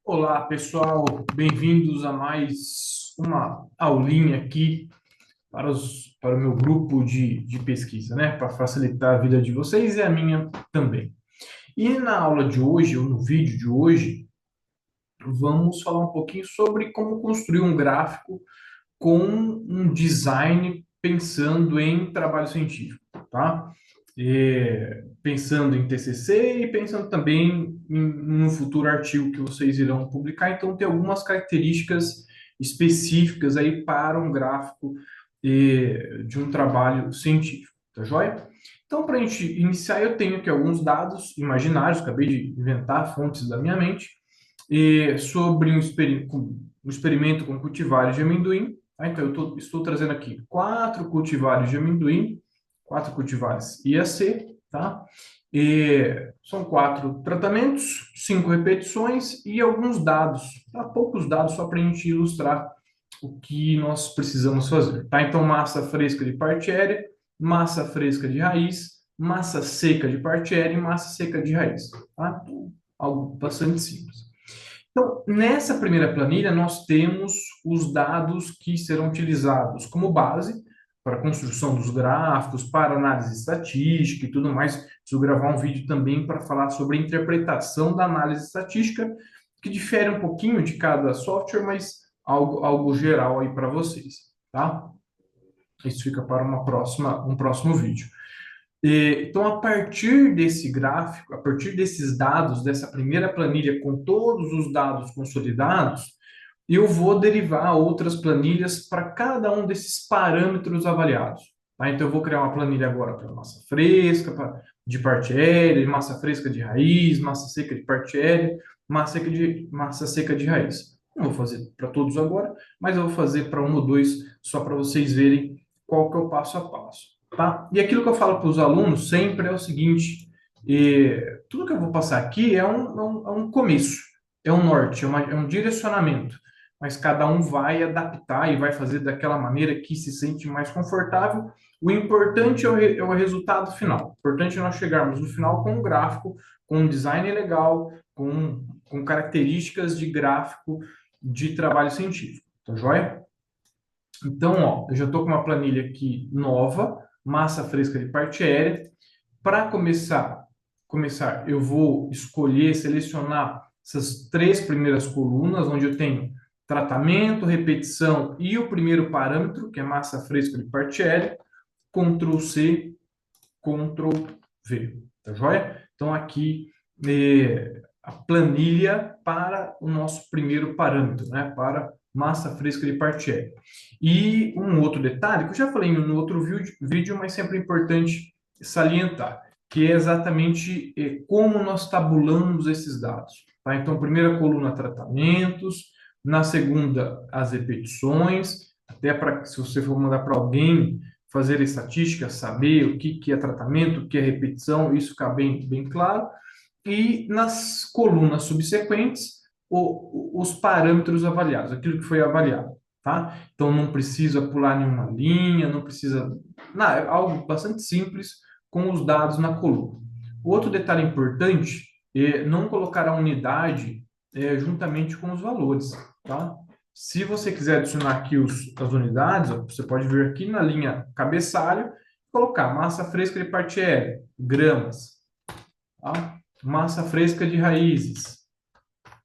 Olá, pessoal, bem-vindos a mais uma aulinha aqui para o meu grupo de pesquisa, né? Para facilitar a vida de vocês e a minha também. E na aula de hoje, ou no vídeo de hoje, vamos falar um pouquinho sobre como construir um gráfico com um design pensando em trabalho científico, tá? Pensando em TCC e pensando também no futuro artigo que vocês irão publicar. Então, tem algumas características específicas aí para um gráfico de um trabalho científico, tá joia? Então, para a gente iniciar, eu tenho aqui alguns dados imaginários, acabei de inventar fontes da minha mente, sobre um experimento com cultivares de amendoim. Tá? Então, estou trazendo aqui quatro cultivares de amendoim, quatro cultivares IAC, tá? São quatro tratamentos, 5 repetições e alguns dados, tá? Poucos dados só para a gente ilustrar o que nós precisamos fazer, tá? Então, massa fresca de parte aérea, massa fresca de raiz, massa seca de parte aérea e massa seca de raiz, tá? Então, algo bastante simples. Então, nessa primeira planilha, nós temos os dados que serão utilizados como base para a construção dos gráficos, para análise estatística e tudo mais. Preciso gravar um vídeo também para falar sobre a interpretação da análise estatística, que difere um pouquinho de cada software, mas algo geral aí para vocês, tá? Isso fica para um próximo vídeo. Então, a partir desse gráfico, a partir desses dados, dessa primeira planilha com todos os dados consolidados, eu vou derivar outras planilhas para cada um desses parâmetros avaliados. Tá? Então, eu vou criar uma planilha agora para massa fresca, de parte aérea, massa fresca de raiz, massa seca de parte aérea, massa seca de raiz. Não vou fazer para todos agora, mas eu vou fazer para um ou dois, só para vocês verem qual que é o passo a passo. Tá? E aquilo que eu falo para os alunos sempre é o seguinte: tudo que eu vou passar aqui é um começo, é um norte, é um direcionamento, mas cada um vai adaptar e vai fazer daquela maneira que se sente mais confortável. O importante é o resultado final. O importante é nós chegarmos no final com um gráfico, com um design legal, com características de gráfico de trabalho científico. Tá joia? Então, ó, eu já estou com uma planilha aqui nova, massa fresca de parte aérea. Para começar, eu vou escolher, selecionar essas três primeiras colunas, onde eu tenho tratamento, repetição e o primeiro parâmetro, que é massa fresca de parte aérea. Ctrl C, Ctrl V, tá joia? Então, aqui a planilha para o nosso primeiro parâmetro, né? Para massa fresca de parte aérea. E um outro detalhe, que eu já falei no outro vídeo, mas sempre é importante salientar, que é exatamente como nós tabulamos esses dados. Tá? Então, primeira coluna, tratamentos, na segunda, as repetições, até para, se você for mandar para alguém fazer estatística, saber o que é tratamento, o que é repetição, isso fica bem claro. E nas colunas subsequentes, os parâmetros avaliados, aquilo que foi avaliado, tá? Então, não precisa pular nenhuma linha, não precisa... Não, é algo bastante simples com os dados na coluna. O outro detalhe importante é não colocar a unidade juntamente com os valores, tá? Se você quiser adicionar aqui as unidades, ó, você pode vir aqui na linha cabeçalho, colocar massa fresca de parte aérea, gramas, tá? Massa fresca de raízes,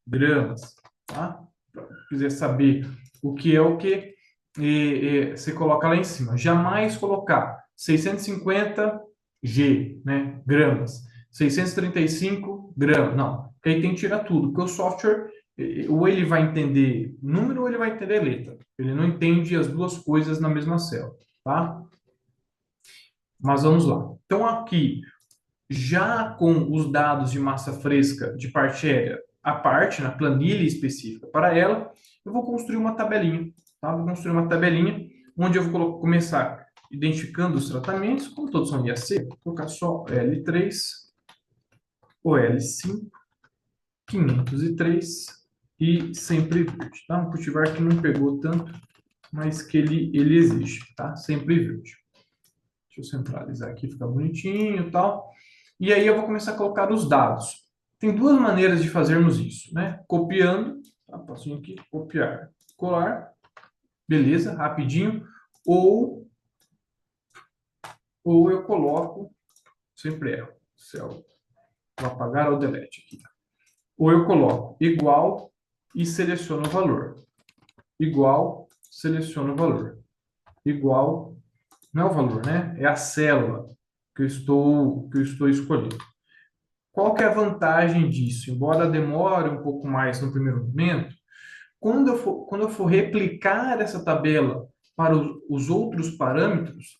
gramas, tá? Se quiser saber o que é o que, você coloca lá em cima. Jamais colocar 650 G, né, gramas, 635 gramas, não, porque aí tem que tirar tudo, porque o software, ou ele vai entender número ou ele vai entender letra, ele não entende as duas coisas na mesma célula, tá? Mas vamos lá. Então, aqui, já com os dados de massa fresca de parte aérea à parte, na planilha específica para ela, eu vou construir uma tabelinha, tá? Vou construir uma tabelinha onde eu vou começar identificando os tratamentos, como todos são IAC, vou colocar só L3, OL5, 503 e sempre verde, tá? Um cultivar que não pegou tanto, mas que ele existe, tá? Sempre verde. Deixa eu centralizar aqui, ficar bonitinho e tal. E aí eu vou começar a colocar os dados. Tem duas maneiras de fazermos isso, né? Copiando, tá? Passinho aqui, copiar, colar, beleza, rapidinho, ou eu coloco, sempre erro, céu, vou apagar ou delete aqui. Ou eu coloco igual e seleciono o valor. Igual, seleciono o valor. Igual, não é o valor, né? É a célula que eu estou escolhendo. Qual que é a vantagem disso? Embora demore um pouco mais no primeiro momento, quando eu for replicar essa tabela para os outros parâmetros,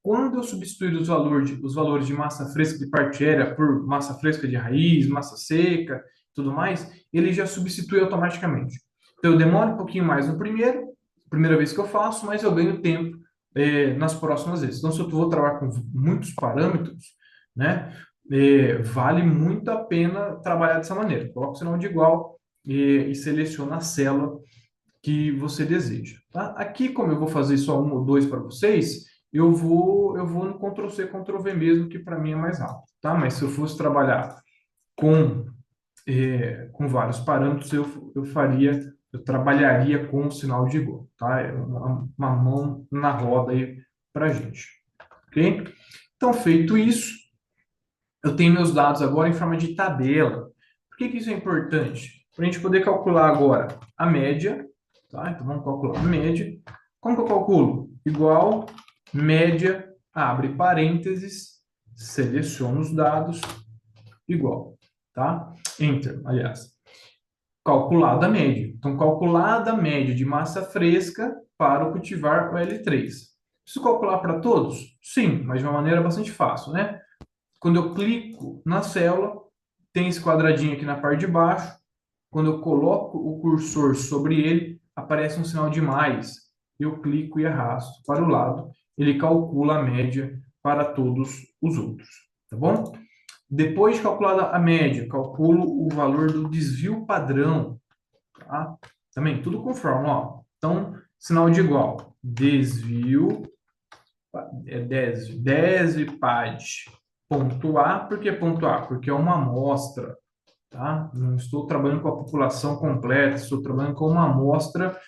quando eu substituir os valores de massa fresca de parte aérea por massa fresca de raiz, massa seca, tudo mais, ele já substitui automaticamente. Então, eu demoro um pouquinho mais no primeira vez que eu faço, mas eu ganho tempo nas próximas vezes. Então, se eu vou trabalhar com muitos parâmetros, né, vale muito a pena trabalhar dessa maneira. Coloca o sinal de igual e seleciona a célula que você deseja. Tá? Aqui, como eu vou fazer só um ou dois para vocês, eu vou no Ctrl+C, Ctrl+V mesmo, que para mim é mais rápido. Tá? Mas se eu fosse trabalhar com vários parâmetros, eu trabalharia com o sinal de igual. Tá? É uma mão na roda aí para a gente. Ok? Então, feito isso, eu tenho meus dados agora em forma de tabela. Por que isso é importante? Para a gente poder calcular agora a média, tá? Então vamos calcular a média. Como que eu calculo? Igual média, abre parênteses, seleciono os dados, igual, tá? Enter, aliás. Calculada a média. Então, calculada a média de massa fresca para o cultivar o L3. Preciso calcular para todos? Sim, mas de uma maneira bastante fácil, né? Quando eu clico na célula, tem esse quadradinho aqui na parte de baixo. Quando eu coloco o cursor sobre ele, aparece um sinal de mais. Eu clico e arrasto para o lado. Ele calcula a média para todos os outros. Tá bom? Depois de calculada a média, calculo o valor do desvio padrão. Tá? Também tudo com fórmula. Ó. Então, sinal de igual. Desvio desvpad ponto A. Por que ponto A? Porque é uma amostra, tá? Não estou trabalhando com a população completa, estou trabalhando com uma amostra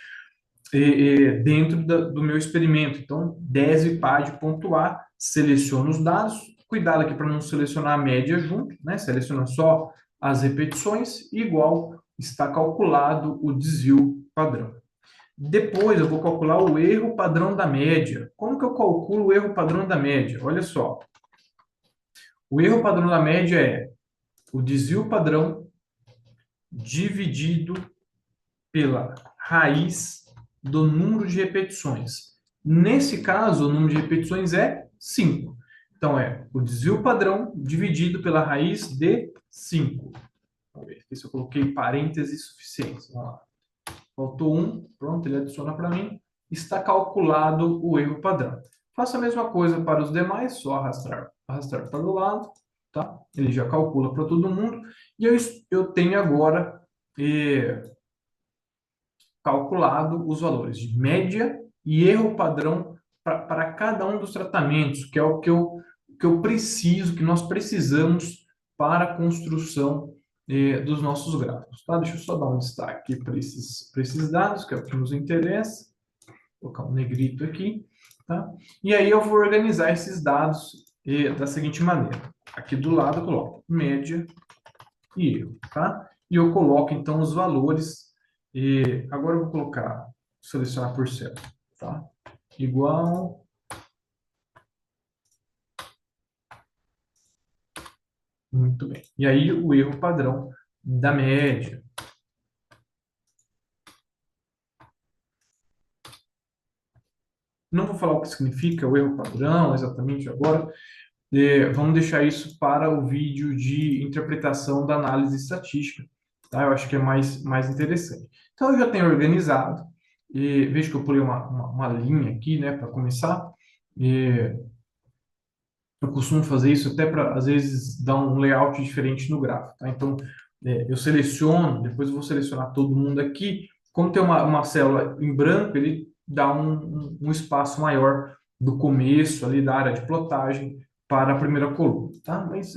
dentro do meu experimento. Então, desvpad ponto A, seleciono os dados, cuidado aqui para não selecionar a média junto, né? Seleciona só as repetições, igual está calculado o desvio padrão. Depois eu vou calcular o erro padrão da média. Como que eu calculo o erro padrão da média? Olha só. O erro padrão da média é o desvio padrão dividido pela raiz do número de repetições. Nesse caso, o número de repetições é 5. Então, é o desvio padrão dividido pela raiz de 5. Vamos ver aqui se eu coloquei parênteses suficientes. Vamos lá. Faltou um, pronto, ele adiciona para mim. Está calculado o erro padrão. Faça a mesma coisa para os demais, só arrastar para o lado, tá? Ele já calcula para todo mundo. E eu tenho agora calculado os valores de média e erro padrão para cada um dos tratamentos, que é o que eu preciso, que nós precisamos para a construção dos nossos gráficos. Tá? Deixa eu só dar um destaque para esses dados, que é o que nos interessa. Vou colocar um negrito aqui. Tá? E aí eu vou organizar esses dados da seguinte maneira. Aqui do lado eu coloco média e erro. Tá? E eu coloco, então, os valores. Agora eu vou colocar, selecionar por célula. Tá? Igual... Muito bem. E aí o erro padrão da média. Não vou falar o que significa o erro padrão exatamente agora. Vamos deixar isso para o vídeo de interpretação da análise estatística. Tá? Eu acho que é mais interessante. Então, eu já tenho organizado. Veja que eu pulei uma linha aqui, né, para começar. Eu costumo fazer isso até para, às vezes, dar um layout diferente no gráfico. Tá? Então, eu seleciono, depois eu vou selecionar todo mundo aqui. Como tem uma célula em branco, ele dá um espaço maior do começo ali da área de plotagem para a primeira coluna. Tá? Mas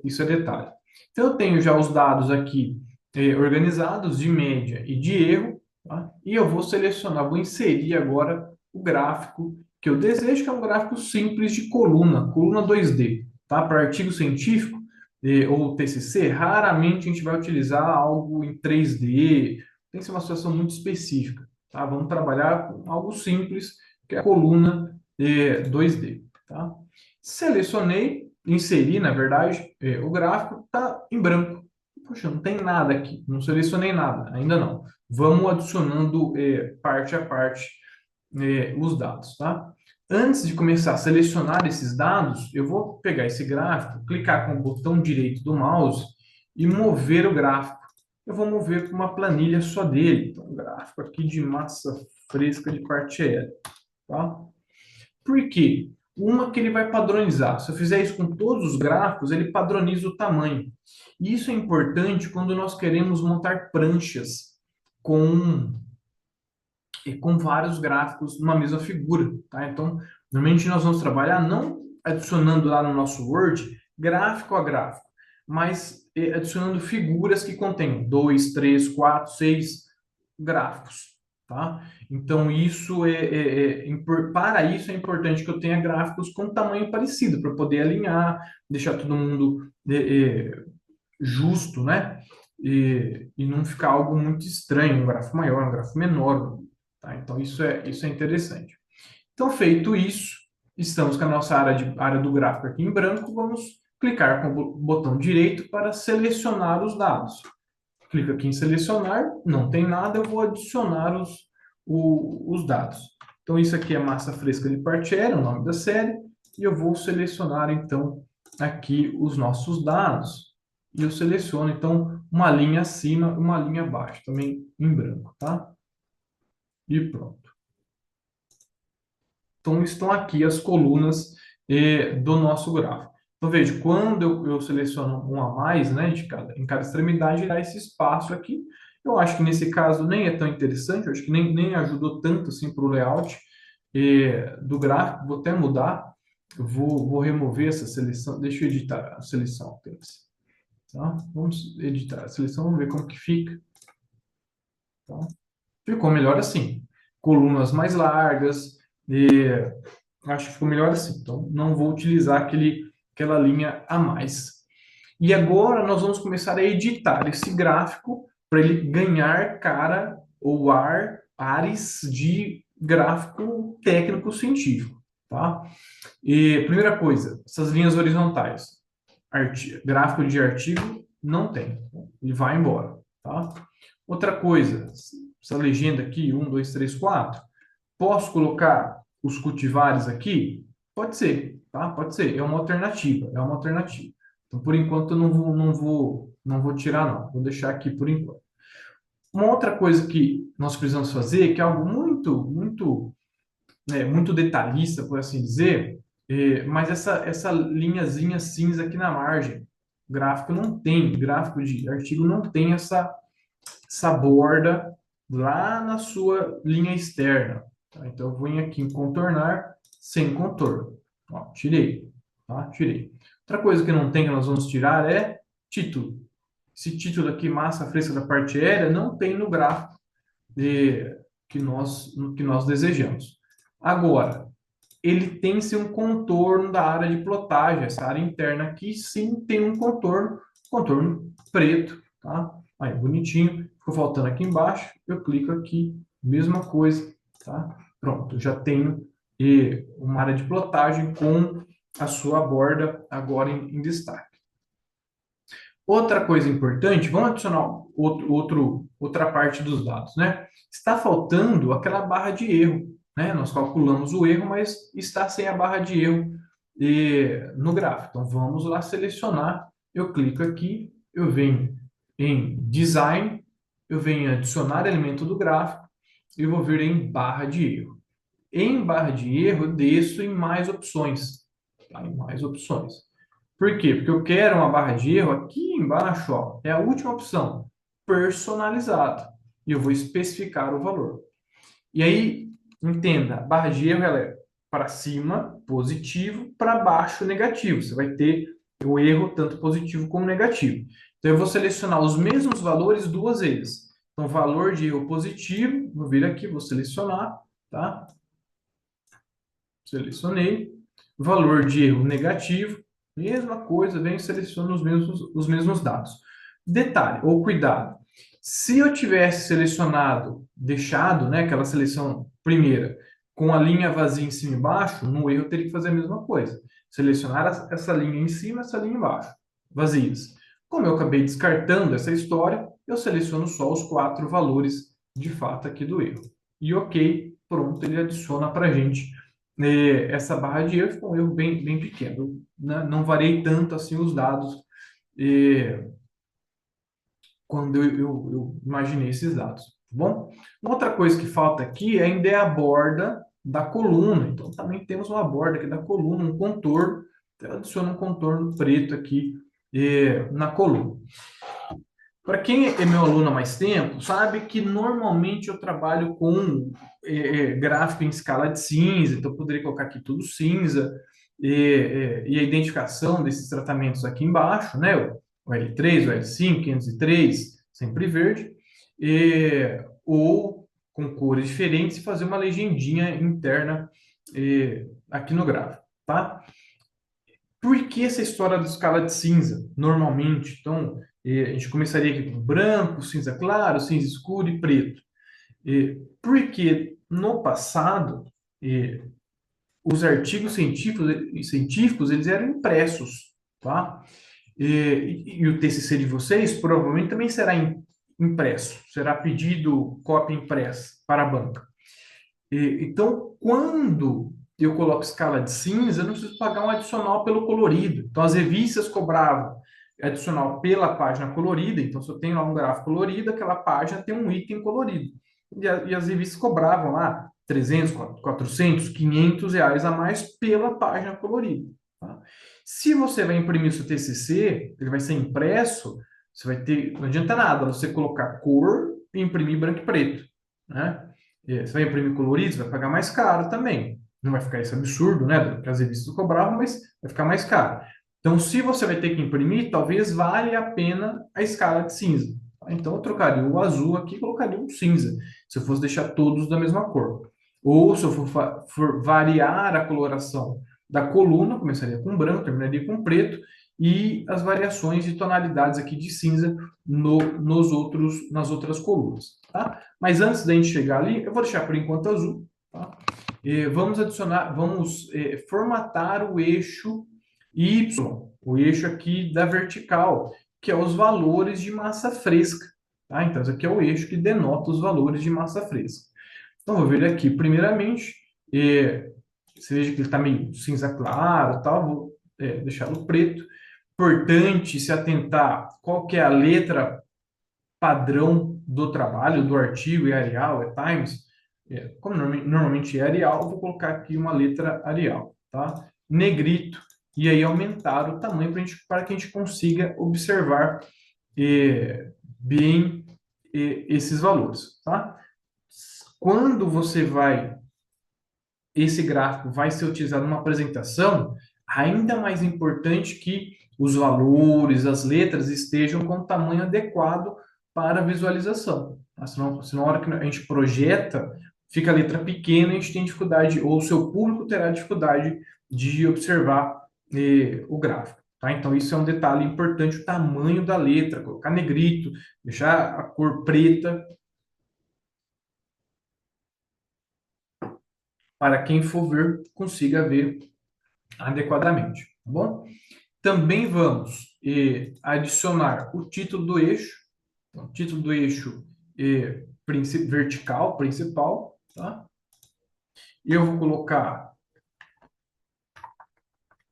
isso é detalhe. Então, eu tenho já os dados aqui organizados de média e de erro, tá? E eu vou selecionar, vou inserir agora o gráfico que eu desejo, que é um gráfico simples de coluna 2D, tá? Para artigo científico ou TCC, raramente a gente vai utilizar algo em 3D, tem que ser uma situação muito específica, tá? Vamos trabalhar com algo simples, que é a coluna 2D, tá? Selecionei, inseri, na verdade, o gráfico está em branco. Poxa, não tem nada aqui, não selecionei nada, ainda não. Vamos adicionando parte a parte os dados, tá? Antes de começar a selecionar esses dados, eu vou pegar esse gráfico, clicar com o botão direito do mouse e mover o gráfico. Eu vou mover para uma planilha só dele. Então, um gráfico aqui de massa fresca de parte aérea, tá? Por quê? Uma que ele vai padronizar. Se eu fizer isso com todos os gráficos, ele padroniza o tamanho. E isso é importante quando nós queremos montar pranchas com, com vários gráficos numa mesma figura, tá? Então, normalmente nós vamos trabalhar não adicionando lá no nosso Word gráfico a gráfico, mas adicionando figuras que contenham 2, 3, 4, 6 gráficos, tá? Então, para isso é importante que eu tenha gráficos com tamanho parecido, para poder alinhar, deixar todo mundo justo, né? E não ficar algo muito estranho, um gráfico maior, um gráfico menor, tá? Então, isso é interessante. Então, feito isso, estamos com a nossa área do gráfico aqui em branco, vamos clicar com o botão direito para selecionar os dados. Clico aqui em selecionar, não tem nada, eu vou adicionar os dados. Então, isso aqui é massa fresca de parte aérea, o nome da série, e eu vou selecionar, então, aqui os nossos dados. E eu seleciono, então, uma linha acima e uma linha abaixo, também em branco, tá? E pronto. Então, estão aqui as colunas do nosso gráfico. Então, veja, quando eu seleciono um a mais, né, em cada extremidade, dá esse espaço aqui. Eu acho que nesse caso nem é tão interessante, eu acho que nem ajudou tanto assim para o layout do gráfico. Vou até mudar, vou remover essa seleção, deixa eu editar a seleção apenas. Tá? Vamos editar a seleção, vamos ver como que fica. Tá? Ficou melhor assim. Colunas mais largas, acho que ficou melhor assim. Então, não vou utilizar aquela linha a mais. E agora nós vamos começar a editar esse gráfico para ele ganhar cara ou ares de gráfico técnico científico, tá? E primeira coisa, essas linhas horizontais, gráfico de artigo não tem, ele vai embora, tá? Outra coisa, essa legenda aqui, 1, 2, 3, 4, posso colocar os cultivares aqui? Pode ser, tá? Pode ser, é uma alternativa, é uma alternativa. Então, por enquanto, eu não vou tirar, não. Vou deixar aqui por enquanto. Uma outra coisa que nós precisamos fazer, que é algo muito detalhista, por assim dizer, mas essa linhazinha cinza aqui na margem, gráfico de artigo não tem essa borda lá na sua linha externa. Tá? Então, eu vou aqui em contornar sem contorno. Ó, tirei. Tá? Tirei. Outra coisa que não tem, que nós vamos tirar, é título. Esse título aqui, massa fresca da parte aérea, não tem no gráfico que nós desejamos. Agora, ele tem sim um contorno da área de plotagem. Essa área interna aqui, sim, tem um contorno preto. Tá? Aí, bonitinho. Ficou faltando aqui embaixo. Eu clico aqui, mesma coisa. Tá? Pronto, já tenho uma área de plotagem com a sua borda agora em destaque. Outra coisa importante, vamos adicionar outra parte dos dados, né? Está faltando aquela barra de erro, né? Nós calculamos o erro, mas está sem a barra de erro no gráfico. Então, vamos lá selecionar. Eu clico aqui, eu venho em Design, eu venho em Adicionar elemento do gráfico e vou vir em barra de erro. Em barra de erro, eu desço em mais opções. Tá? Em mais opções. Por quê? Porque eu quero uma barra de erro aqui embaixo, ó, é a última opção, personalizado. E eu vou especificar o valor. E aí, entenda, a barra de erro ela é para cima, positivo, para baixo, negativo. Você vai ter o erro tanto positivo como negativo. Então, eu vou selecionar os mesmos valores duas vezes. Então, valor de erro positivo, vou vir aqui, vou selecionar, tá? Selecionei. Valor de erro negativo, mesma coisa, venho e seleciono os mesmos dados. Detalhe, ou cuidado, se eu tivesse selecionado, deixado, né, aquela seleção primeira, com a linha vazia em cima e embaixo, no erro eu teria que fazer a mesma coisa. Selecionar essa linha em cima, essa linha embaixo, vazias. Como eu acabei descartando essa história, eu seleciono só os 4 valores de fato aqui do erro. E ok, pronto, ele adiciona para a gente essa barra de erro, ficou um erro bem pequeno. Né? Não variei tanto assim os dados quando eu imaginei esses dados, tá bom? Uma outra coisa que falta aqui ainda é a borda da coluna. Então, também temos uma borda aqui da coluna, um contorno. Então, eu adiciono um contorno preto aqui na coluna. Para quem é meu aluno há mais tempo, sabe que normalmente eu trabalho com gráfico em escala de cinza, então eu poderia colocar aqui tudo cinza, e a identificação desses tratamentos aqui embaixo, né? O L3, o L5, 503, sempre verde, ou com cores diferentes e fazer uma legendinha interna aqui no gráfico, tá? Por que essa história da escala de cinza, normalmente? Então, a gente começaria aqui com branco, cinza claro, cinza escuro e preto. Porque no passado, os artigos científicos eles eram impressos, tá? E o TCC de vocês provavelmente também será impresso, será pedido cópia impressa para a banca. Então, quando eu coloco escala de cinza, eu não preciso pagar um adicional pelo colorido. Então, as revistas cobravam adicional pela página colorida. Então, se eu tenho lá um gráfico colorido, aquela página tem um item colorido. E as revistas cobravam lá 300, 400, 500 reais a mais pela página colorida. Tá? Se você vai imprimir o seu TCC, ele vai ser impresso, você vai ter, não adianta nada você colocar cor e imprimir branco e preto, né? Você vai imprimir colorido, vai pagar mais caro também. Não vai ficar esse absurdo, né? Que as revistas cobravam, mas vai ficar mais caro. Então, se você vai ter que imprimir, talvez valha a pena a escala de cinza. Então, eu trocaria o azul aqui e colocaria um cinza, se eu fosse deixar todos da mesma cor. Ou se eu for variar a coloração da coluna, começaria com branco, terminaria com preto, e as variações de tonalidades aqui de cinza nas outras colunas. Tá? Mas antes da gente chegar ali, eu vou deixar por enquanto azul. Tá? Vamos adicionar, vamos formatar o eixo Y, o eixo aqui da vertical, que é os valores de massa fresca. Tá? Então, esse aqui é o eixo que denota os valores de massa fresca. Então, vou ver aqui, primeiramente, você veja que ele está meio cinza claro, tal, vou deixá-lo preto. Importante se atentar qual que é a letra padrão do trabalho, do artigo, é Arial, é Times. Como normalmente é Arial, vou colocar aqui uma letra Arial, tá? Negrito, e aí aumentar o tamanho para que a gente consiga observar bem esses valores, tá? Quando você vai esse gráfico vai ser utilizado numa apresentação, ainda mais importante que os valores, as letras estejam com o tamanho adequado para a visualização. Senão, na hora que a gente projeta, fica a letra pequena, a gente tem dificuldade, ou o seu público terá dificuldade de observar o gráfico. Tá? Então, isso é um detalhe importante, o tamanho da letra, colocar negrito, deixar a cor preta, para quem for ver, consiga ver adequadamente, tá bom? Também vamos adicionar o título do eixo, então, título do eixo vertical, principal, tá? Eu vou colocar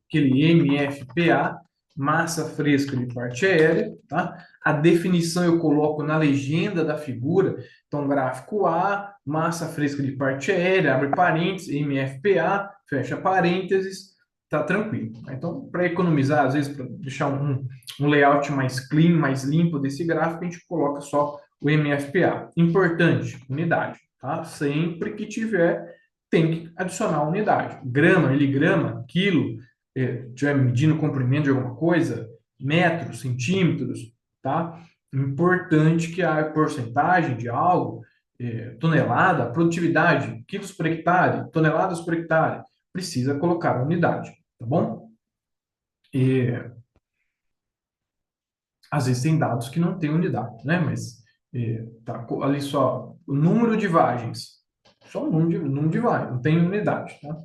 aquele MFPA, massa fresca de parte aérea, tá? A definição eu coloco na legenda da figura, então gráfico A, massa fresca de parte aérea, abre parênteses, MFPA, fecha parênteses, tá tranquilo. Então, para economizar, às vezes, para deixar um layout mais clean, mais limpo desse gráfico, a gente coloca só o MFPA. Importante, unidade, tá? Sempre que tiver, tem que adicionar unidade. Grama, miligrama, quilo, estiver medindo o comprimento de alguma coisa, metros, centímetros, tá? Importante que a porcentagem de algo, tonelada, produtividade, quilos por hectare, toneladas por hectare, precisa colocar a unidade, tá bom? E às vezes tem dados que não têm unidade, né? Mas tá ali só o número de vagens, só o número de vagens, não tem unidade, tá?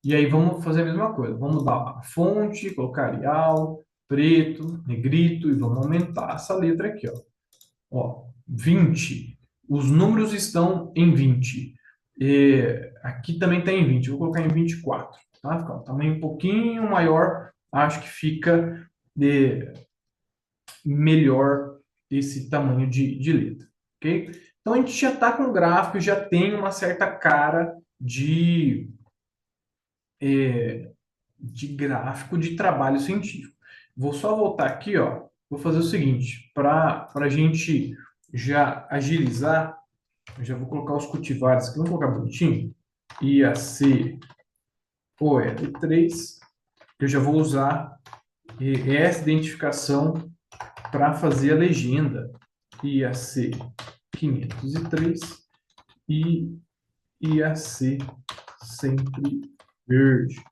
E aí vamos fazer a mesma coisa. Vamos dar a fonte, colocar Arial, preto, negrito e vamos aumentar essa letra aqui, ó. Ó, 20. Os números estão em 20. Aqui também está em 20. Eu vou colocar em 24. Tá? Fica um tamanho um pouquinho maior. Acho que fica melhor esse tamanho de letra. Ok? Então a gente já está com o gráfico, já tem uma certa cara de gráfico de trabalho científico. Vou só voltar aqui, ó. Vou fazer o seguinte, para a gente já agilizar, eu já vou colocar os cultivares aqui, vamos colocar bonitinho. IAC OL3, eu já vou usar essa identificação para fazer a legenda. IAC 503 e IAC sempre verde.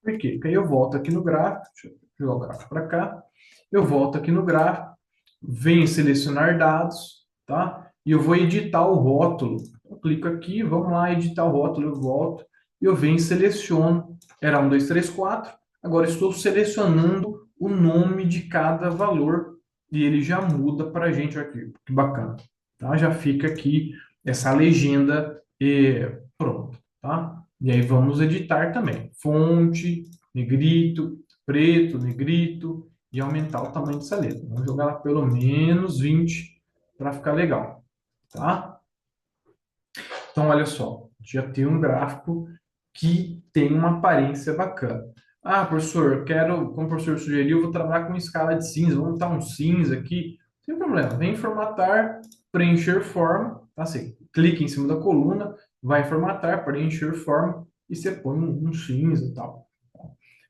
Por quê? Porque aí eu volto aqui no gráfico, deixa eu jogar o gráfico para cá, eu volto aqui no gráfico, venho selecionar dados, tá? E eu vou editar o rótulo. Eu clico aqui, vamos lá, editar o rótulo, eu volto, eu venho e seleciono, era 1, 2, 3, 4, agora estou selecionando o nome de cada valor e ele já muda para a gente aqui, que bacana, tá? Já fica aqui essa legenda e pronto, tá? E aí vamos editar também. Fonte, negrito, preto, negrito, e aumentar o tamanho dessa letra. Vamos jogar ela pelo menos 20 para ficar legal, tá? Então, olha só, já tem um gráfico que tem uma aparência bacana. Ah, professor, eu quero, como o professor sugeriu, eu vou trabalhar com escala de cinza, vamos botar um cinza aqui. Sem problema, vem em formatar, preencher forma, tá assim, clique em cima da coluna, vai em formatar, preencher forma, e você põe um cinza e tal.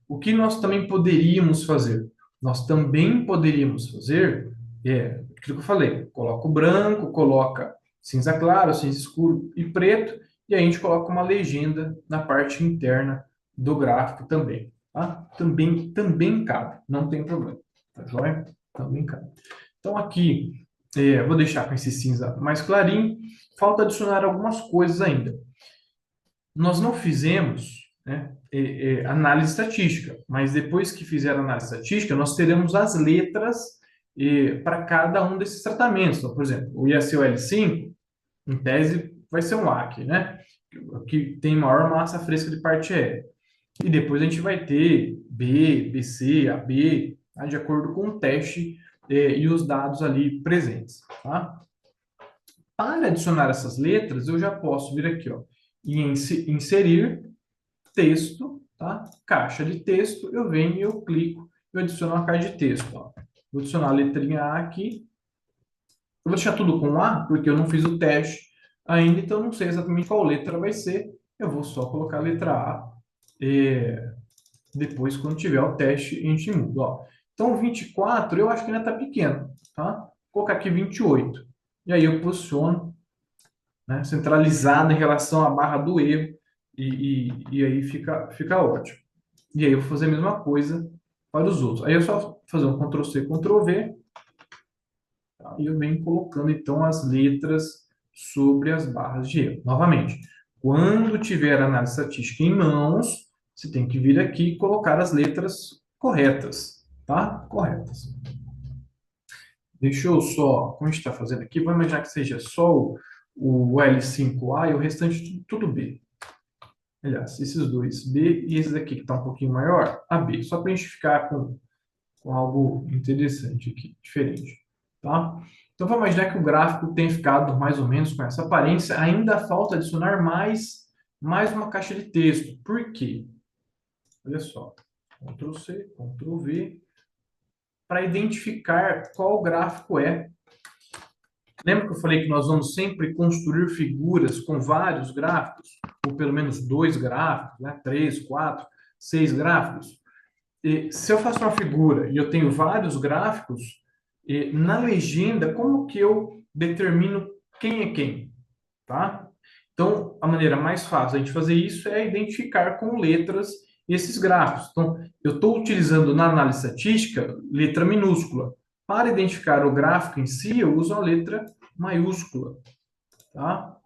O que nós também poderíamos fazer? Nós também poderíamos fazer, aquilo que eu falei, coloca o branco, coloca cinza claro, cinza escuro e preto, e a gente coloca uma legenda na parte interna do gráfico também, tá? Também cabe, não tem problema, tá joia? Também cabe. Então aqui, vou deixar com esse cinza mais clarinho, falta adicionar algumas coisas ainda. Nós não fizemos, né, análise estatística, mas depois que fizer a análise estatística, nós teremos as letras para cada um desses tratamentos. Então, por exemplo, o IACOL5, em tese, vai ser um AC, né? Que tem maior massa fresca de parte aérea. E depois a gente vai ter B, BC, AB, tá? De acordo com o teste e os dados ali presentes, tá? Para adicionar essas letras, eu já posso vir aqui, ó, e inserir texto, tá? Caixa de texto, eu venho e eu clico, eu adiciono uma caixa de texto, ó. Vou adicionar a letrinha A aqui. Eu vou deixar tudo com A, porque eu não fiz o teste ainda, então eu não sei exatamente qual letra vai ser. Eu vou só colocar a letra A. Depois, quando tiver o teste, a gente muda, ó. Então, 24, eu acho que ainda está pequeno, tá? Vou colocar aqui 28. E aí eu posiciono, né, centralizado em relação à barra do erro, e aí fica ótimo. E aí eu vou fazer a mesma coisa para os outros. Aí é só fazer um Ctrl+C, Ctrl+V, tá? E eu venho colocando então as letras sobre as barras de erro. Novamente, quando tiver a análise estatística em mãos, você tem que vir aqui e colocar as letras corretas, tá? Corretas. Deixa eu só, como a gente está fazendo aqui, vamos imaginar que seja só o L5A e o restante tudo B. Aliás, esses dois B e esse daqui que está um pouquinho maior, AB. Só para a gente ficar com algo interessante aqui, diferente, tá? Então, vamos imaginar que o gráfico tem ficado mais ou menos com essa aparência. Ainda falta adicionar mais uma caixa de texto. Por quê? Olha só. Ctrl+C, Ctrl+V, para identificar qual gráfico é. Lembra que eu falei que nós vamos sempre construir figuras com vários gráficos, ou pelo menos dois gráficos, né? Três, quatro, seis gráficos? E se eu faço uma figura e eu tenho vários gráficos, na legenda, como que eu determino quem é quem, tá? Então, a maneira mais fácil de fazer isso é identificar com letras esses gráficos. Então, eu estou utilizando na análise estatística letra minúscula. Para identificar o gráfico em si, eu uso a letra maiúscula, tá?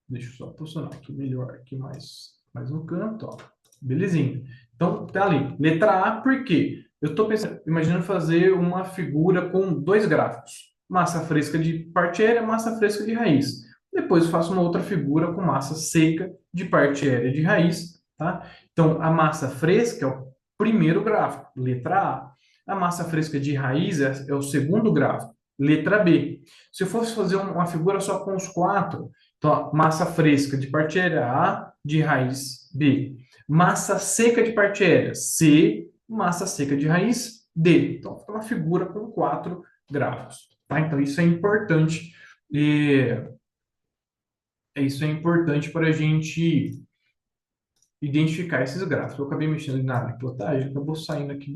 Deixa eu só posicionar aqui melhor, aqui mais no canto, ó. Belezinha. Então, tá ali. Letra A, por quê? Eu estou imaginando fazer uma figura com dois gráficos. Massa fresca de parte aérea, massa fresca de raiz. Depois faço uma outra figura com massa seca de parte aérea de raiz, tá? Então, a massa fresca é o primeiro gráfico, letra A. A massa fresca de raiz é o segundo gráfico, letra B. Se eu fosse fazer uma figura só com os quatro, então, massa fresca de parte aérea A, de raiz B. Massa seca de parte aérea C, massa seca de raiz D. Então, fica uma figura com quatro gráficos. Tá? Então, isso é importante. Isso é importante para a gente identificar esses gráficos. Eu acabei mexendo na plotagem, acabou saindo aqui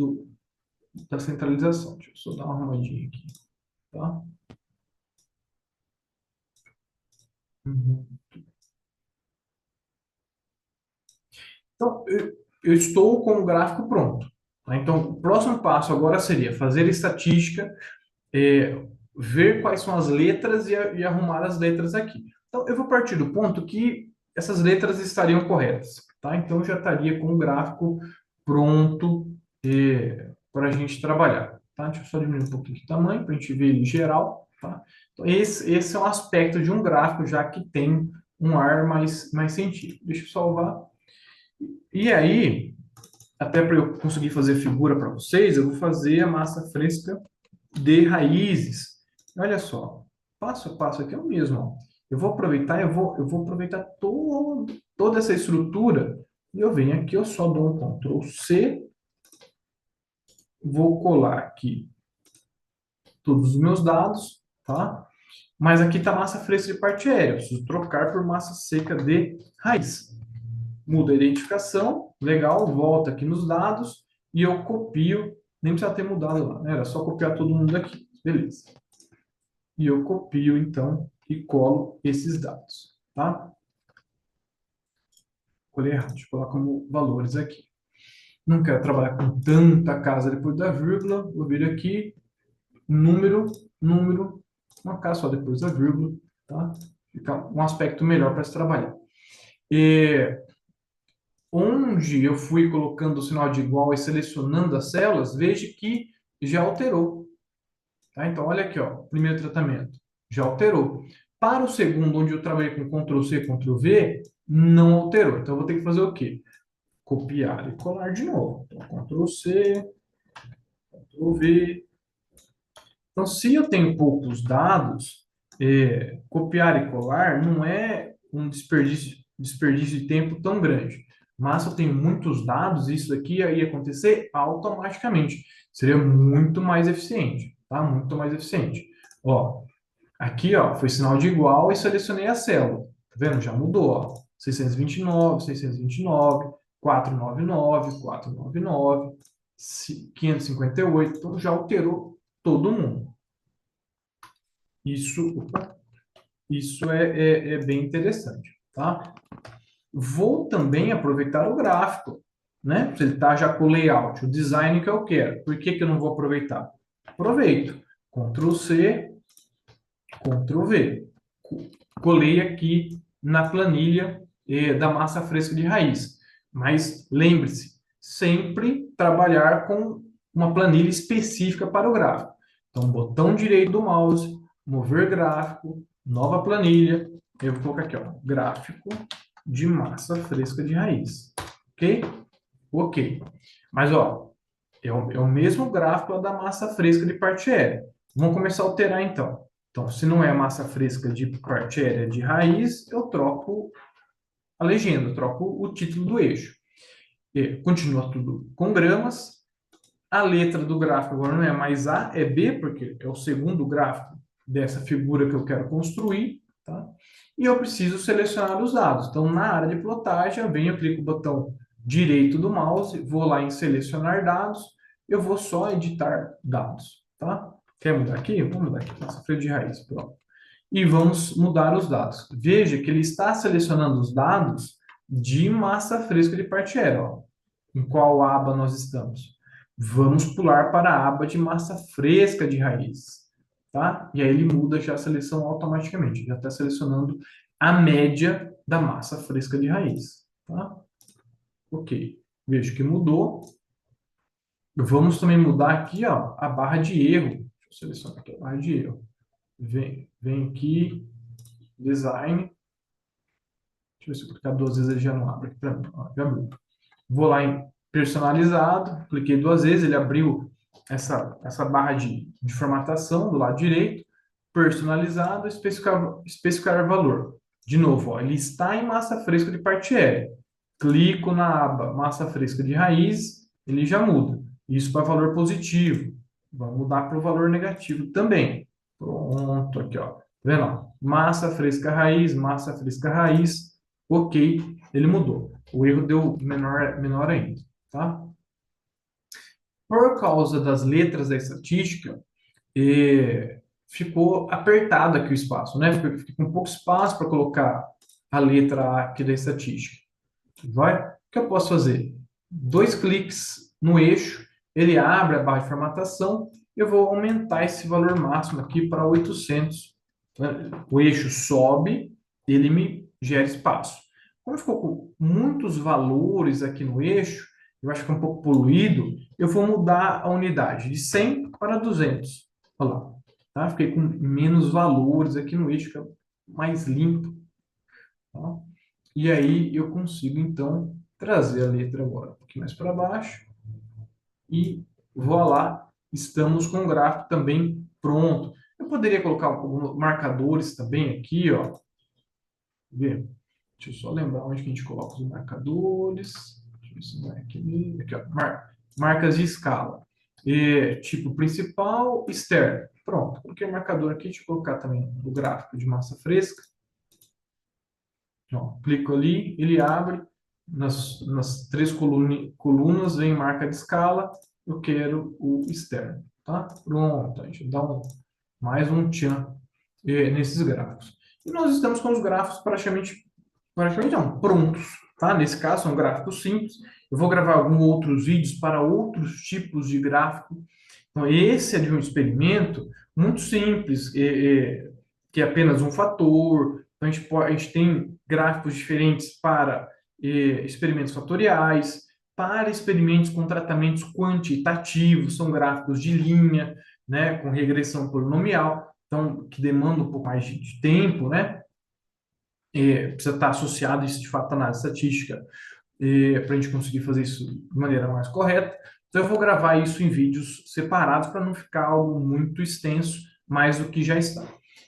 da centralização. Deixa eu só dar uma arrumadinha aqui. Tá? Uhum. Então, eu estou com o gráfico pronto. Tá? Então, o próximo passo agora seria fazer estatística, é, ver quais são as letras e arrumar as letras aqui. Então, eu vou partir do ponto que essas letras estariam corretas. Tá? Então, eu já estaria com o gráfico pronto para a gente trabalhar. Tá? Deixa eu só diminuir um pouquinho de tamanho para a gente ver ele em geral. Tá? Então, esse é um aspecto de um gráfico já que tem um ar mais científico. Deixa eu salvar. E aí, até para eu conseguir fazer figura para vocês, eu vou fazer a massa fresca de raízes. Olha só, passo a passo aqui é o mesmo. Ó. Eu vou aproveitar toda essa estrutura e eu venho aqui, eu só dou um Ctrl C, vou colar aqui todos os meus dados, tá? Mas aqui está massa fresca de parte aérea, eu preciso trocar por massa seca de raiz. Muda a identificação, legal, volta aqui nos dados e eu copio, nem precisa ter mudado lá, né? Era só copiar todo mundo aqui, beleza. E eu copio, então, e colo esses dados, tá? Colei errado, deixa eu colocar como valores aqui. Não quero trabalhar com tanta casa depois da vírgula, vou vir aqui, número, número, uma casa só depois da vírgula, tá? Fica um aspecto melhor para se trabalhar. E onde eu fui colocando o sinal de igual e selecionando as células, veja que já alterou. Tá? Então, olha aqui, ó, primeiro tratamento, já alterou. Para o segundo, onde eu trabalhei com Ctrl C, Ctrl V, não alterou. Então, eu vou ter que fazer o quê? Copiar e colar de novo. Então, Ctrl C, Ctrl V. Então, se eu tenho poucos dados, copiar e colar não é um desperdício de tempo tão grande. Mas se eu tenho muitos dados, isso aqui ia acontecer automaticamente. Seria muito mais eficiente, tá? Muito mais eficiente. Ó, aqui, ó, foi sinal de igual e selecionei a célula. Tá vendo? Já mudou, ó. 629, 629, 499, 499, 558. Então, já alterou todo mundo. Isso é bem interessante, tá? Vou também aproveitar o gráfico, né? Se ele está já com o layout, o design que eu quero. Por que eu não vou aproveitar? Aproveito. Ctrl C, Ctrl V. Colei aqui na planilha da massa fresca de raiz. Mas lembre-se, sempre trabalhar com uma planilha específica para o gráfico. Então, botão direito do mouse, mover gráfico, nova planilha. Eu vou colocar aqui, ó, gráfico de massa fresca de raiz. Ok? Ok. Mas, ó, é o mesmo gráfico lá da massa fresca de parte aérea. Vamos começar a alterar, então. Então, se não é massa fresca de parte aérea de raiz, eu troco a legenda, eu troco o título do eixo. E continua tudo com gramas. A letra do gráfico agora não é mais A, é B, porque é o segundo gráfico dessa figura que eu quero construir, tá? E eu preciso selecionar os dados. Então, na área de plotagem, eu venho, clico o botão direito do mouse, vou lá em selecionar dados, eu vou só editar dados, tá? Quer mudar aqui? Vamos mudar aqui, massa fresca de raiz, pronto. E vamos mudar os dados. Veja que ele está selecionando os dados de massa fresca de parte aérea, ó. Em qual aba nós estamos? Vamos pular para a aba de massa fresca de raiz, tá? E aí ele muda já a seleção automaticamente, já está selecionando a média da massa fresca de raiz, tá? Ok, vejo que mudou. Vamos também mudar aqui, ó, a barra de erro. Deixa eu selecionar aqui a barra de erro. Vem aqui, design. Deixa eu ver se eu clicar duas vezes ele já não abre aqui para mim. Ó, já abriu. Vou lá em personalizado, cliquei duas vezes, ele abriu essa barra de formatação do lado direito, personalizado, especificar valor. De novo, ó, ele está em massa fresca de parte aérea. Clico na aba massa fresca de raiz, ele já muda. Isso para valor positivo. Vamos mudar para o valor negativo também. Pronto, aqui, ó. Tá vendo? Ó? Massa fresca raiz. Ok, ele mudou. O erro deu menor ainda, tá? Por causa das letras da estatística, ficou apertado aqui o espaço, né? Fica com pouco espaço para colocar a letra A aqui da estatística. Vai? O que eu posso fazer? Dois cliques no eixo, ele abre a barra de formatação, eu vou aumentar esse valor máximo aqui para 800. O eixo sobe, ele me gera espaço. Como ficou com muitos valores aqui no eixo, eu acho que é um pouco poluído, eu vou mudar a unidade de 100 para 200. Olha lá, tá? Fiquei com menos valores aqui no eixo, fica mais limpo. Tá? E aí eu consigo, então, trazer a letra agora um pouquinho mais para baixo. E voilá, estamos com o gráfico também pronto. Eu poderia colocar alguns marcadores também aqui, ó. Ver. Deixa eu só lembrar onde que a gente coloca os marcadores. Deixa eu ver se vai aqui. Aqui, ó. Marcas de escala. Tipo principal, externo. Pronto. Coloquei o marcador aqui. Deixa eu colocar também o gráfico de massa fresca. Ó, clico ali, ele abre. Nas três colunas vem marca de escala. Eu quero o externo. Tá? Pronto. A gente dá mais um tchan nesses gráficos. E nós estamos com os gráficos praticamente não, prontos, tá? Nesse caso, são gráficos simples. Eu vou gravar alguns outros vídeos para outros tipos de gráfico. Então, esse é de um experimento muito simples, que é apenas um fator. Então, a gente tem gráficos diferentes para experimentos fatoriais, para experimentos com tratamentos quantitativos, são gráficos de linha, né, com regressão polinomial, então, que demanda um pouco mais de tempo, né? Precisa estar associado isso de fato à análise estatística para a gente conseguir fazer isso de maneira mais correta. Então, eu vou gravar isso em vídeos separados para não ficar algo muito extenso, mais do que já está.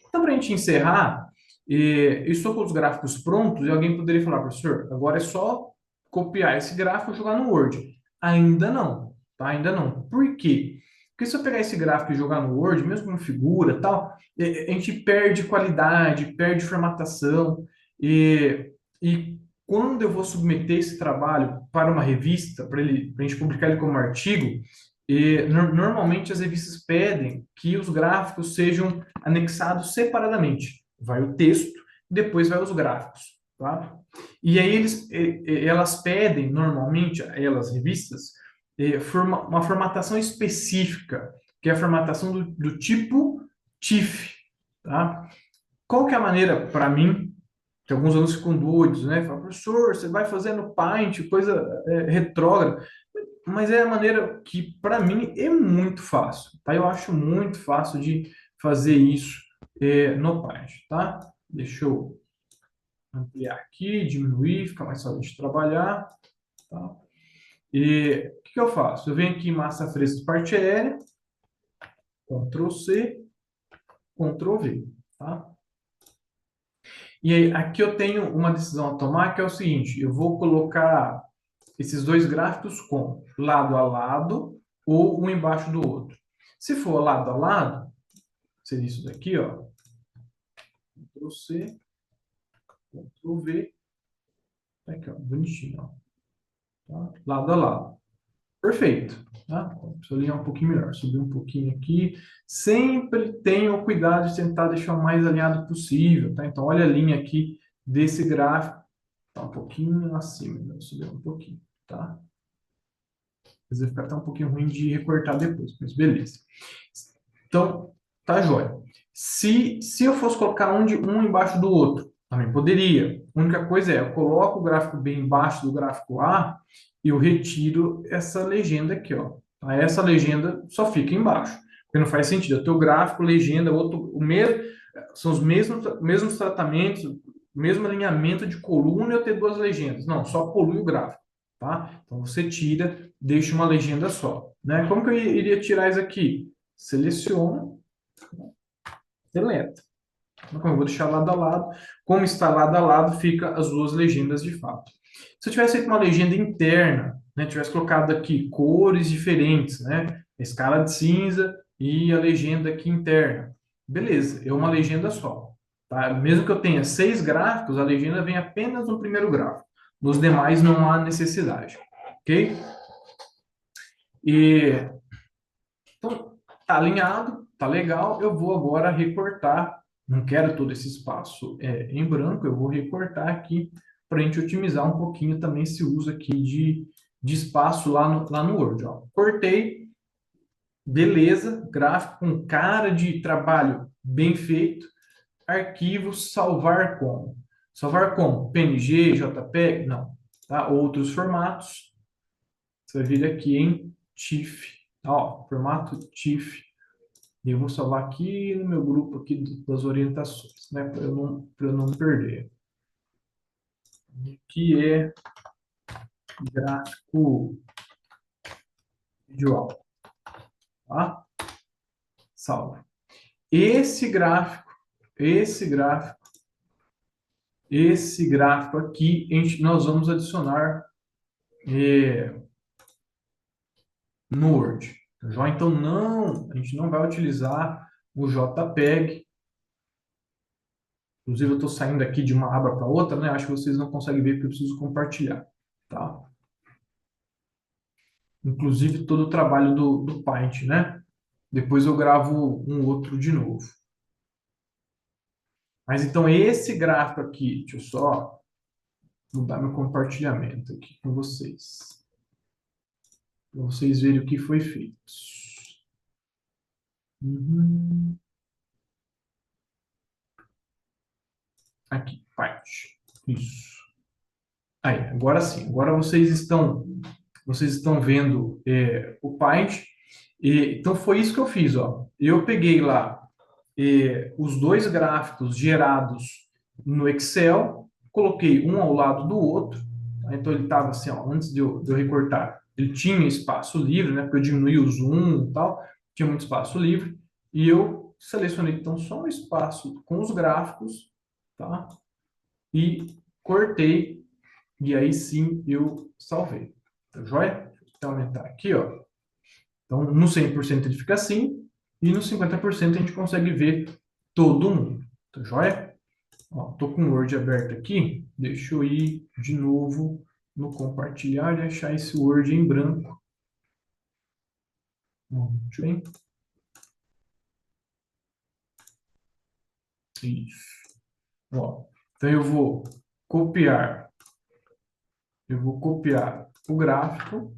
Então, para a gente encerrar, eu estou com os gráficos prontos e alguém poderia falar, professor, agora é só copiar esse gráfico e jogar no Word. Ainda não, tá? Ainda não. Por quê? Porque se eu pegar esse gráfico e jogar no Word, mesmo com figura e tal, a gente perde qualidade, perde formatação, e quando eu vou submeter esse trabalho para uma revista, para a gente publicar ele como artigo, normalmente as revistas pedem que os gráficos sejam anexados separadamente. Vai o texto, depois vai os gráficos, tá? E aí elas pedem, normalmente, elas, revistas, uma formatação específica, que é a formatação do tipo TIFF, tá? Qual que é a maneira, para mim, que alguns alunos ficam doidos, né? Falam, professor, você vai fazendo Paint, coisa retrógrada. Mas é a maneira que, para mim, é muito fácil, tá? Eu acho muito fácil de fazer isso no Paint, tá? Deixa eu ampliar aqui, diminuir, fica mais fácil de trabalhar, tá? E o que eu faço? Eu venho aqui em massa fresca de parte aérea, Ctrl C, Ctrl V, tá? E aí, aqui eu tenho uma decisão a tomar, que é o seguinte, eu vou colocar esses dois gráficos com lado a lado, ou um embaixo do outro. Se for lado a lado, seria isso daqui, ó. Ctrl C, Ctrl V. Tá aqui, ó, bonitinho, ó. Tá? Lado a lado. Perfeito. Tá? Deixa eu alinhar um pouquinho melhor. Subir um pouquinho aqui. Sempre tenha o cuidado de tentar deixar o mais alinhado possível. Tá? Então, olha a linha aqui desse gráfico. Tá um pouquinho acima. Vou subir um pouquinho. Tá? Às vezes vai ficar até um pouquinho ruim de recortar depois, mas beleza. Então, tá jóia. Se eu fosse colocar um embaixo do outro, também poderia. A única coisa é, eu coloco o gráfico B embaixo do gráfico A e eu retiro essa legenda aqui, ó. Tá? Essa legenda só fica embaixo, porque não faz sentido. O teu gráfico, legenda, outro, o mesmo, são os mesmos tratamentos, o mesmo alinhamento de coluna e eu ter duas legendas. Não, só polui o gráfico, tá? Então você tira, deixa uma legenda só, né? Como que eu iria tirar isso aqui? Seleciono, deleta. Então, eu vou deixar lado a lado. Como está lado a lado, fica as duas legendas de fato. Se eu tivesse feito uma legenda interna, né, tivesse colocado aqui cores diferentes, né, a escala de cinza e a legenda aqui interna, beleza, é uma legenda só. Tá? Mesmo que eu tenha 6 gráficos, a legenda vem apenas no primeiro gráfico. Nos demais não há necessidade. Ok? E, então, tá alinhado, tá legal. Eu vou agora recortar. Não quero todo esse espaço em branco, eu vou recortar aqui para a gente otimizar um pouquinho também esse uso aqui de espaço lá no Word. Ó. Cortei, beleza, gráfico com cara de trabalho bem feito. Arquivo, salvar como? Salvar como? PNG, JPEG? Não. Tá? Outros formatos. Você vai vir aqui em TIFF. Ó, formato TIFF. E eu vou salvar aqui no meu grupo aqui das orientações, né? Para eu não me perder. Que é gráfico visual. Tá? Salve. Esse gráfico, esse gráfico, esse gráfico aqui, nós vamos adicionar no Word. Tá? Então, não, a gente não vai utilizar o JPEG. Inclusive, eu estou saindo aqui de uma aba para outra, né? Acho que vocês não conseguem ver porque eu preciso compartilhar. Tá? Inclusive, todo o trabalho do Paint, né? Depois eu gravo um outro de novo. Mas então, esse gráfico aqui, deixa eu só mudar meu compartilhamento aqui com vocês. Para vocês verem o que foi feito. Uhum. Aqui, Paint. Isso. Aí, agora sim. Agora vocês estão vendo o Paint. Então, foi isso que eu fiz. Ó. Eu peguei lá os dois gráficos gerados no Excel, coloquei um ao lado do outro. Tá? Então, ele estava assim, ó, antes de eu recortar, ele tinha espaço livre, né? Porque eu diminui o zoom e tal, tinha muito espaço livre. E eu selecionei, então, só um espaço com os gráficos, tá? E cortei, e aí sim eu salvei. Tá joia? Vou aumentar aqui, ó. Então, no 100% ele fica assim, e no 50% a gente consegue ver todo mundo. Tá joia? Ó, tô com o Word aberto aqui. Deixa eu ir de novo no compartilhar e achar esse Word em branco. Muito bem. Isso. Ó, então copiar. Eu vou copiar o gráfico.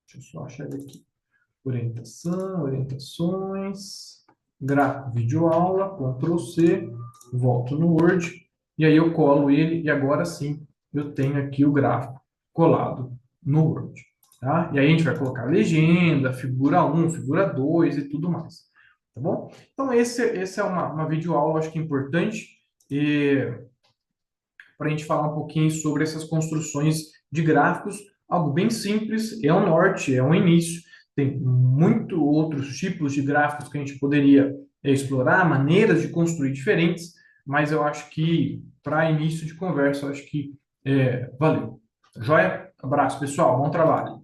Deixa eu só achar ele aqui. Orientação, orientações, gráfico, vídeo aula, Ctrl C, volto no Word, e aí eu colo ele, e agora sim eu tenho aqui o gráfico colado no Word. Tá? E aí a gente vai colocar legenda, figura 1, figura 2 e tudo mais. Tá bom? Então, esse é uma videoaula, acho que importante, para a gente falar um pouquinho sobre essas construções de gráficos, algo bem simples, é um norte, é um início. Tem muito outros tipos de gráficos que a gente poderia explorar, maneiras de construir diferentes, mas eu acho que, para início de conversa, eu acho que valeu. Joia? Abraço, pessoal. Bom trabalho.